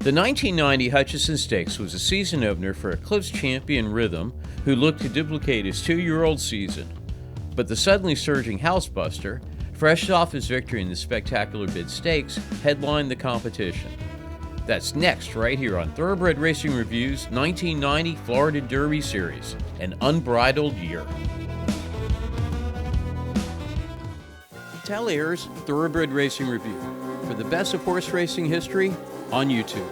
The 1990 Hutcheson Stakes was a season opener for Eclipse champion Rhythm, who looked to duplicate his 2-year-old season. But the suddenly surging Housebuster, fresh off his victory in the Spectacular Bid Stakes, headlined the competition. That's next, right here on Thoroughbred Racing Review's 1990 Florida Derby Series, an unbridled year. Tell airs Thoroughbred Racing Review for the best of horse racing history on YouTube.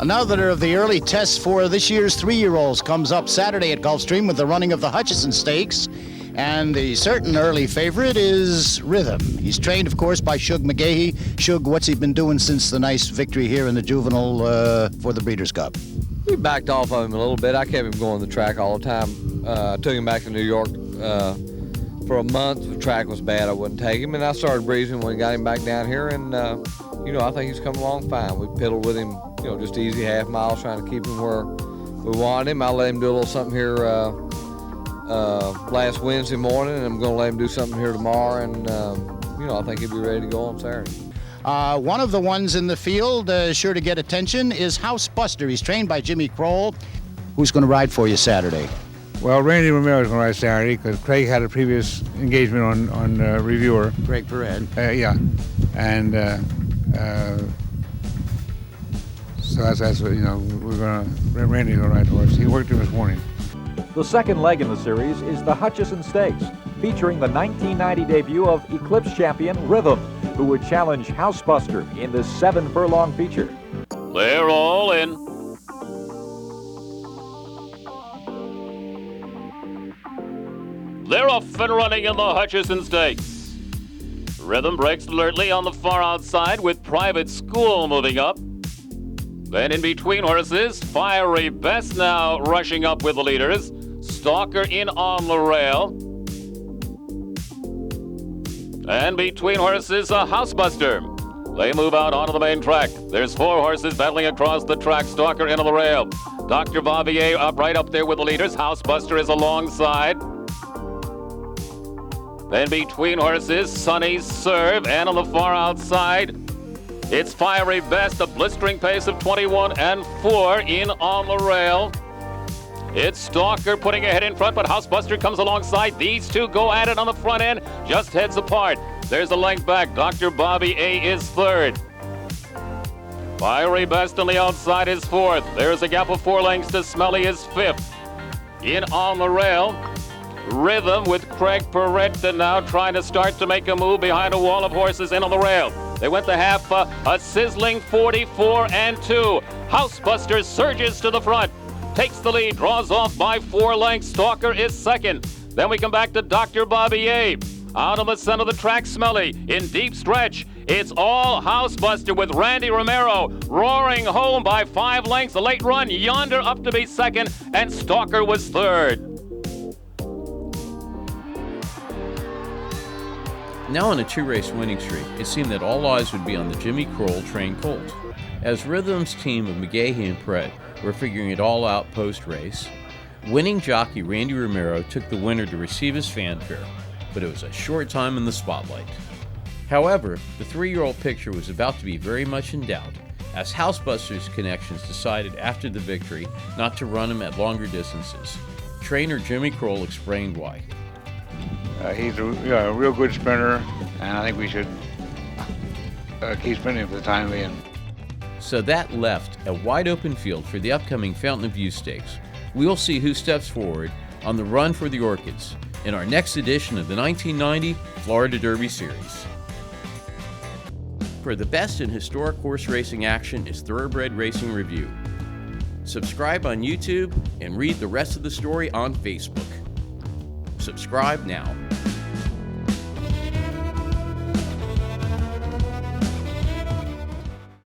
Another of the early tests for this year's 3-year-olds comes up Saturday at Gulfstream with the running of the Hutcheson Stakes. And the certain early favorite is Rhythm. He's trained, of course, by Shug McGaughey. Shug, what's he been doing since the nice victory here in the juvenile for the Breeders' Cup? We backed off of him a little bit. I kept him going the track all the time. Took him back to New York for a month. The track was bad. I wouldn't take him. And I started breezing when we got him back down here. And, I think he's coming along fine. We piddled with him, just easy half miles, trying to keep him where we wanted him. I let him do a little something here last Wednesday morning, and I'm going to let him do something here tomorrow. And, I think he'll be ready to go on Saturday. One of the ones in the field sure to get attention is Housebuster. He's trained by Jimmy Croll. Who's going to ride for you Saturday? Well, Randy Romero is going to ride Saturday because Craig had a previous engagement on reviewer. Craig Perez. Yeah, and so that's what Randy's going to ride the horse. He worked him this morning. The second leg in the series is the Hutcheson Stakes, featuring the 1990 debut of Eclipse champion Rhythm, who would challenge Housebuster in this 7-furlong feature. They're all in. They're off and running in the Hutcheson Stakes. Rhythm breaks alertly on the far outside with Private School moving up. Then in between horses, Fiery Best now rushing up with the leaders. Stalker in on the rail. And between horses, a Housebuster. They move out onto the main track. There's 4 horses battling across the track. Stalker in on the rail. Dr. Bobbier right up there with the leaders. Housebuster is alongside. Then between horses, Sunny's Serve, and on the far outside, it's Fiery Best, a blistering pace of 21 and 4 in on the rail. It's Stalker putting ahead in front, but Housebuster comes alongside. These two go at it on the front end, just heads apart. There's a length back. Dr. Bobby A is third. Fiery Best on the outside is fourth. There's a gap of 4 lengths to Smelly is fifth. In on the rail, Rhythm with Craig Peretta now trying to start to make a move behind a wall of horses in on the rail. They went the half, a sizzling 44 and 2. Housebuster surges to the front, takes the lead, draws off by 4 lengths. Stalker is second. Then we come back to Dr. Bobbier. Out on the center of the track, Smelly in deep stretch. It's all Housebuster with Randy Romero roaring home by 5 lengths. A late run yonder up to be second, and Stalker was third. Now on a 2-race winning streak, it seemed that all eyes would be on the Jimmy Croll trained colt. As Rhythm's team of McGaughey and Pret were figuring it all out post-race, winning jockey Randy Romero took the winner to receive his fanfare, but it was a short time in the spotlight. However, the 3-year-old picture was about to be very much in doubt, as Housebuster's connections decided after the victory not to run him at longer distances. Trainer Jimmy Croll explained why. He's a real good sprinter, and I think we should keep sprinting for the time being. So that left a wide open field for the upcoming Fountain of Youth Stakes. We'll see who steps forward on the run for the Orchids in our next edition of the 1990 Florida Derby Series. For the best in historic horse racing action is Thoroughbred Racing Review. Subscribe on YouTube and read the rest of the story on Facebook. Subscribe now.